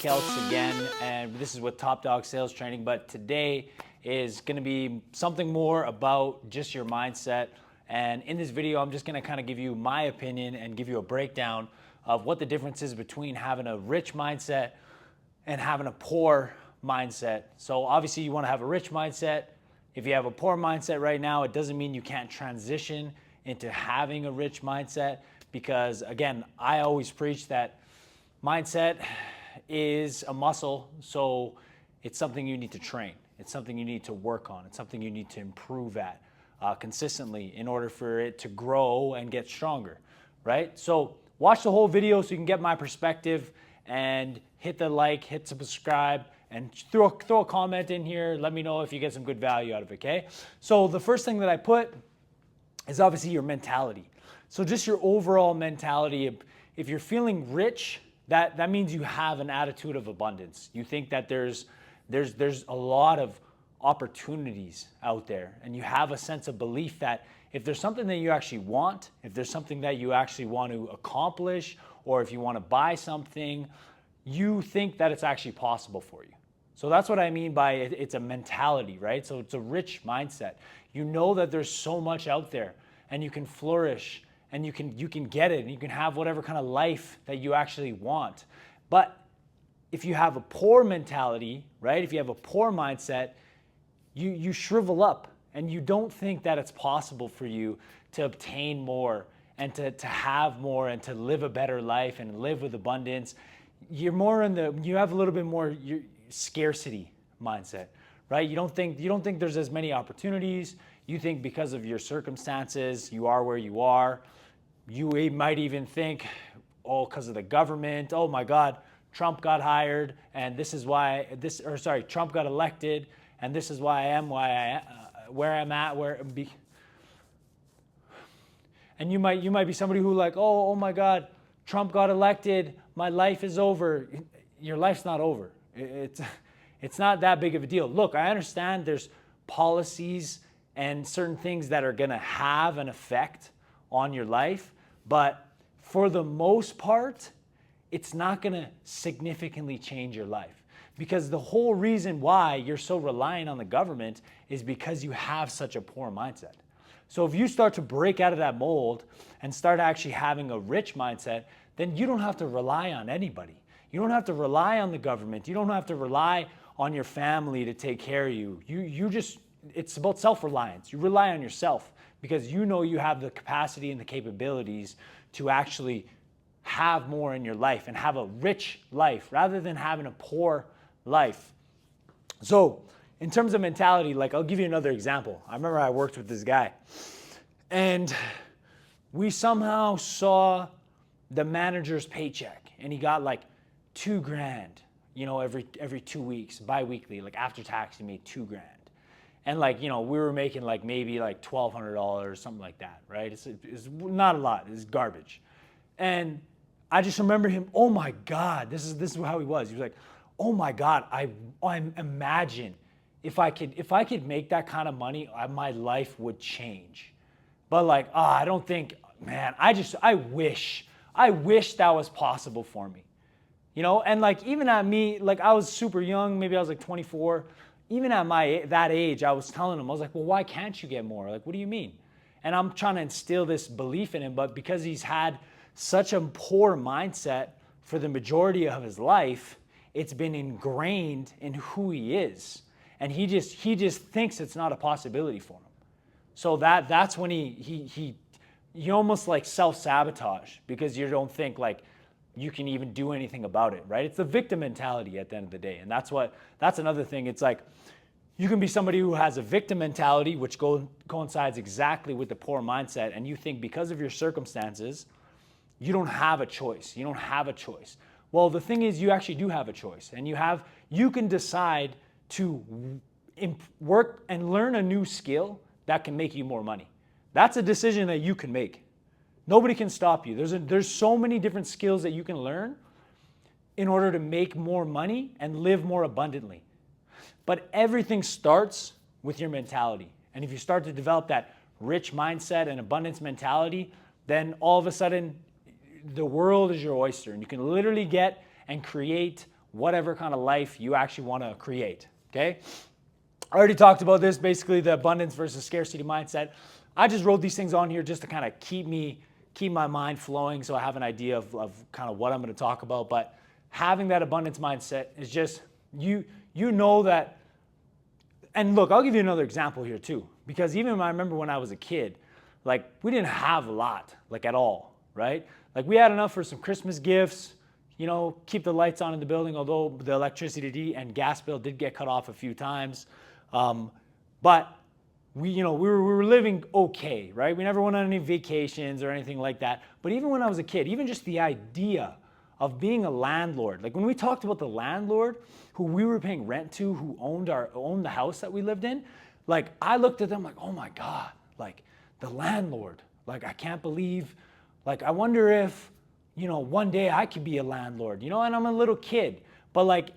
Kelts again, and this is with Top Dog Sales Training, but today is going to be something more about just your mindset. And in this video, I'm just going to kind of give you my opinion and give you a breakdown of what the difference is between having a rich mindset and having a poor mindset. So obviously you want to have a rich mindset. If you have a poor mindset right now, it doesn't mean you can't transition into having a rich mindset, because again, I always preach that mindset is a muscle, so it's something you need to train. It's something you need to work on. It's something you need to improve at consistently in order for it to grow and get stronger, right? So watch the whole video so you can get my perspective, and hit the like, hit subscribe, and throw a comment in here. Let me know if you get some good value out of it, okay? So the first thing that I put is obviously your mentality. So just your overall mentality. If you're feeling rich, that means you have an attitude of abundance. You think that there's a lot of opportunities out there, and you have a sense of belief that if there's something that you actually want, if there's something that you actually want to accomplish, or if you want to buy something, you think that it's actually possible for you. So that's what I mean by it's a mentality, right? So it's a rich mindset. You know that there's so much out there, and you can flourish, and you can get it, and you can have whatever kind of life that you actually want. But if you have a poor mentality, right? If you have a poor mindset, you shrivel up, and you don't think that it's possible for you to obtain more and to have more and to live a better life and live with abundance. You're more you have a little bit more scarcity mindset, right? You don't think there's as many opportunities. You think because of your circumstances, you are where you are. You might even think, oh, because of the government, oh my God, Trump got hired, and this is why Trump got elected, and this is why I am where I'm at, and you might be somebody who like, oh my God, Trump got elected, my life is over. Your life's not over. It's not that big of a deal. Look, I understand there's policies and certain things that are going to have an effect on your life, but for the most part, it's not going to significantly change your life, because the whole reason why you're so reliant on the government is because you have such a poor mindset. So if you start to break out of that mold and start actually having a rich mindset, then you don't have to rely on anybody. You don't have to rely on the government. You don't have to rely on your family to take care of you. It's about self-reliance. You rely on yourself because you know you have the capacity and the capabilities to actually have more in your life and have a rich life rather than having a poor life. So in terms of mentality, like I'll give you another example. I remember I worked with this guy, and we somehow saw the manager's paycheck, and he got like $2,000, every 2 weeks, bi-weekly, like after tax, he made $2,000. And like, we were making like maybe like $1,200, something like that, right? It's not a lot, it's garbage. And I just remember him, oh my God, this is how he was. He was like, oh my God, I imagine if I could make that kind of money, my life would change. But like, I don't think, man, I wish that was possible for me. And like, even at me, like I was super young, maybe I was like 24. Even at that age, I was telling him, I was like, well, why can't you get more? Like, what do you mean? And I'm trying to instill this belief in him, but because he's had such a poor mindset for the majority of his life, it's been ingrained in who he is. And he just thinks it's not a possibility for him. So that's when he almost like self-sabotage, because you don't think like you can even do anything about it, right? It's the victim mentality at the end of the day. And that's another thing. It's like you can be somebody who has a victim mentality, which coincides exactly with the poor mindset, and you think because of your circumstances, you don't have a choice. You don't have a choice. Well, the thing is, you actually do have a choice, and you can decide to work and learn a new skill that can make you more money. That's a decision that you can make. Nobody can stop you. There's so many different skills that you can learn in order to make more money and live more abundantly. But everything starts with your mentality. And if you start to develop that rich mindset and abundance mentality, then all of a sudden the world is your oyster, and you can literally get and create whatever kind of life you actually want to create, okay? I already talked about this, basically the abundance versus scarcity mindset. I just wrote these things on here just to kind of keep my mind flowing so I have an idea of kind of what I'm going to talk about. But having that abundance mindset is just, you know that, and look, I'll give you another example here too, because even I remember when I was a kid, like we didn't have a lot, like at all, right? Like we had enough for some Christmas gifts, you know, keep the lights on in the building, although the electricity and gas bill did get cut off a few times. But we were living okay, right? We never went on any vacations or anything like that. But even when I was a kid, even just the idea of being a landlord, like when we talked about the landlord who we were paying rent to, who owned the house that we lived in, like I looked at them like, oh my God, like the landlord, like I can't believe, like I wonder if, you know, one day I could be a landlord, you know, and I'm a little kid. But like,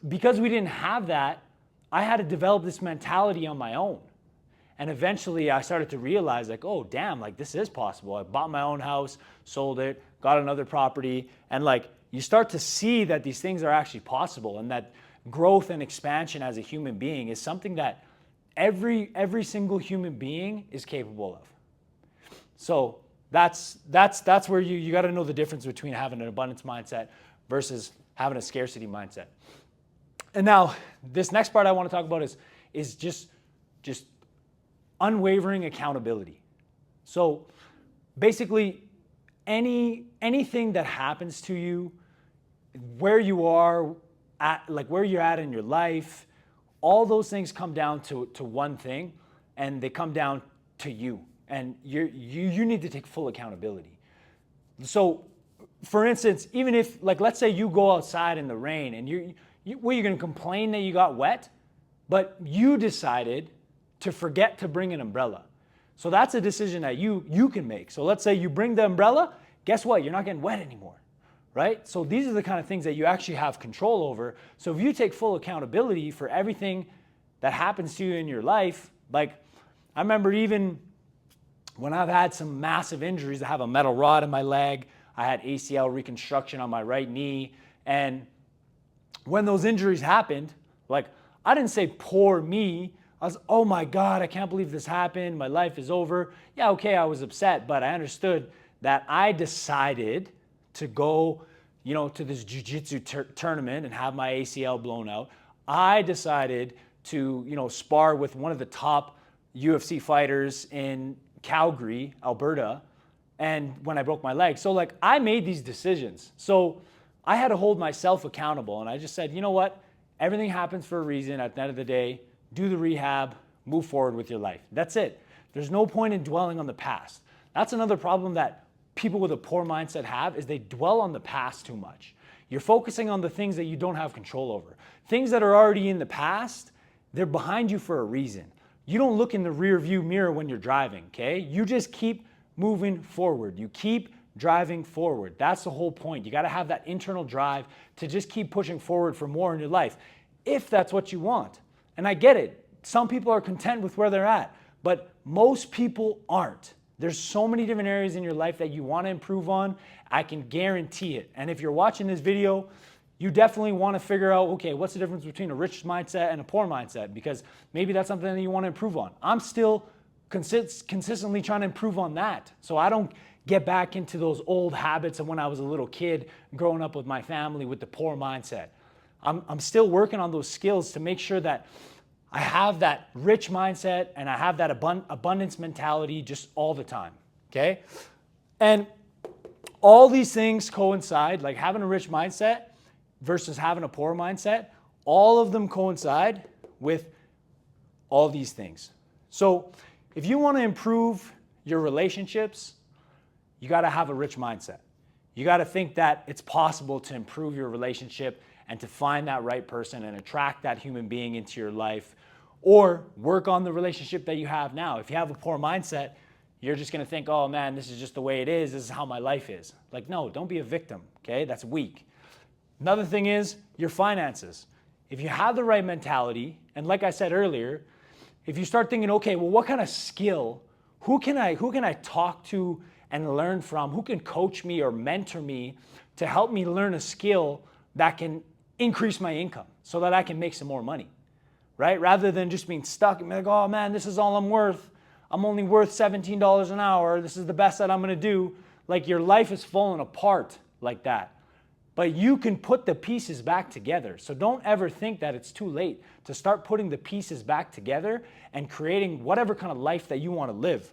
because we didn't have that, I had to develop this mentality on my own. And eventually I started to realize like, oh damn, like this is possible. I bought my own house, sold it, got another property, and like you start to see that these things are actually possible, and that growth and expansion as a human being is something that every single human being is capable of. So that's where you got to know the difference between having an abundance mindset versus having a scarcity mindset. And now this next part I want to talk about is just unwavering accountability. So basically anything that happens to you, where you are at, like where you're at in your life, all those things come down to one thing, and they come down to you. And you need to take full accountability. So for instance, even if, like, let's say you go outside in the rain and you're going to complain that you got wet, but you decided to forget to bring an umbrella. So that's a decision that you can make. So let's say you bring the umbrella, guess what? You're not getting wet anymore, right? So these are the kind of things that you actually have control over. So if you take full accountability for everything that happens to you in your life, like I remember even when I've had some massive injuries, I have a metal rod in my leg, I had ACL reconstruction on my right knee, and when those injuries happened, like I didn't say poor me. I was, oh my God, I can't believe this happened. My life is over. Yeah, okay, I was upset, but I understood that I decided to go, you know, to this jiu-jitsu tournament and have my ACL blown out. I decided to, you know, spar with one of the top UFC fighters in Calgary, Alberta, and when I broke my leg. So like I made these decisions. So I had to hold myself accountable, and I just said, you know what? Everything happens for a reason. At the end of the day, do the rehab, move forward with your life. That's it. There's no point in dwelling on the past. That's another problem that people with a poor mindset have, is they dwell on the past too much. You're focusing on the things that you don't have control over. Things that are already in the past, they're behind you for a reason. You don't look in the rear view mirror when you're driving, okay? You just keep moving forward. You keep driving forward. That's the whole point. You got to have that internal drive to just keep pushing forward for more in your life, if that's what you want. And I get it. Some people are content with where they're at, but most people aren't. There's so many different areas in your life that you want to improve on. I can guarantee it. And if you're watching this video, you definitely want to figure out, okay, what's the difference between a rich mindset and a poor mindset? Because maybe that's something that you want to improve on. I'm still consistently trying to improve on that, so I don't get back into those old habits of when I was a little kid growing up with my family with the poor mindset. I'm still working on those skills to make sure that I have that rich mindset and I have that abundance mentality just all the time, okay? And all these things coincide, like having a rich mindset versus having a poor mindset, all of them coincide with all these things. So if you want to improve your relationships, you got to have a rich mindset. You got to think that it's possible to improve your relationship and to find that right person and attract that human being into your life, or work on the relationship that you have now. If you have a poor mindset, you're just going to think, oh man, this is just the way it is. This is how my life is. Like, no, don't be a victim, okay? That's weak. Another thing is your finances. If you have the right mentality, and like I said earlier, if you start thinking, okay, well, what kind of skill, who can I talk to and learn from? Who can coach me or mentor me to help me learn a skill that can increase my income so that I can make some more money, right? Rather than just being stuck and be like, oh man, this is all I'm worth. I'm only worth $17 an hour. This is the best that I'm going to do. Like your life is falling apart like that. But you can put the pieces back together. So don't ever think that it's too late to start putting the pieces back together and creating whatever kind of life that you want to live.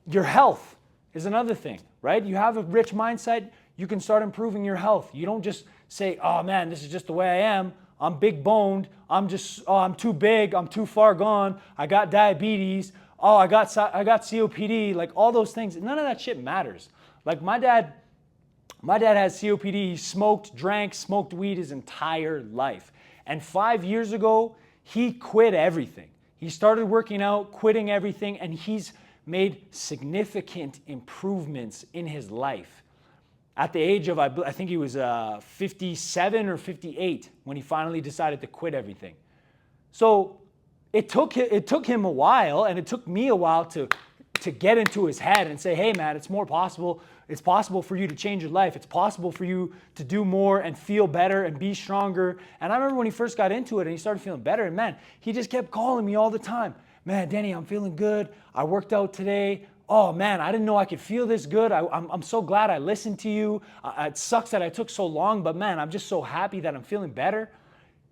Your health is another thing, right? You have a rich mindset, you can start improving your health. You don't just say, oh man, this is just the way I am. I'm big boned. I'm too big. I'm too far gone. I got diabetes. Oh, I got COPD. Like all those things. None of that shit matters. Like my dad has COPD. He smoked weed his entire life. And 5 years ago, he quit everything. He started working out, quitting everything, and he's made significant improvements in his life. At the age of, I think he was 57 or 58 when he finally decided to quit everything. So it took him a while, and it took me a while to get into his head and say, hey man, it's more possible. It's possible for you to change your life. It's possible for you to do more and feel better and be stronger. And I remember when he first got into it and he started feeling better, and man, he just kept calling me all the time. Man, Denny, I'm feeling good. I worked out today. Oh man, I didn't know I could feel this good. I'm so glad I listened to you. It sucks that I took so long, but man, I'm just so happy that I'm feeling better.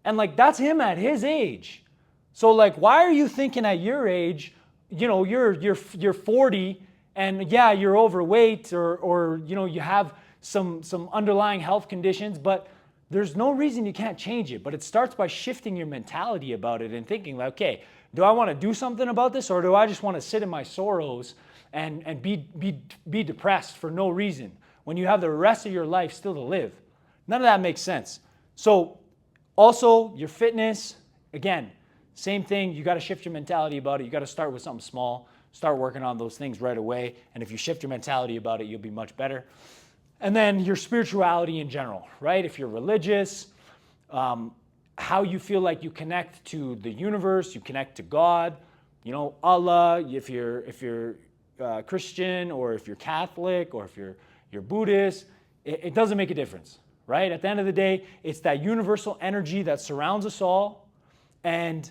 And like, that's him at his age. So like, why are you thinking at your age, you know, you're 40 and yeah, you're overweight or you know, you have some underlying health conditions, but there's no reason you can't change it. But it starts by shifting your mentality about it and thinking like, okay, do I want to do something about this, or do I just want to sit in my sorrows and be depressed for no reason when you have the rest of your life still to live? None of that makes sense. So also your fitness, again, same thing. You got to shift your mentality about it. You got to start with something small. Start working on those things right away. And if you shift your mentality about it, you'll be much better. And then your spirituality in general, right? If you're religious, how you feel like you connect to the universe, you connect to God, you know, Allah. If you're Christian, or if you're Catholic, or if you're Buddhist, it doesn't make a difference, right? At the end of the day, it's that universal energy that surrounds us all, and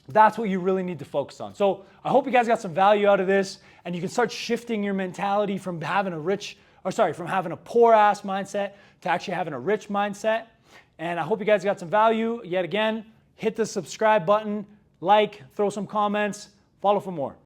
that's what you really need to focus on. So I hope you guys got some value out of this, and you can start shifting your mentality from having a poor ass mindset to actually having a rich mindset. And I hope you guys got some value. Yet again, hit the subscribe button, like, throw some comments, follow for more.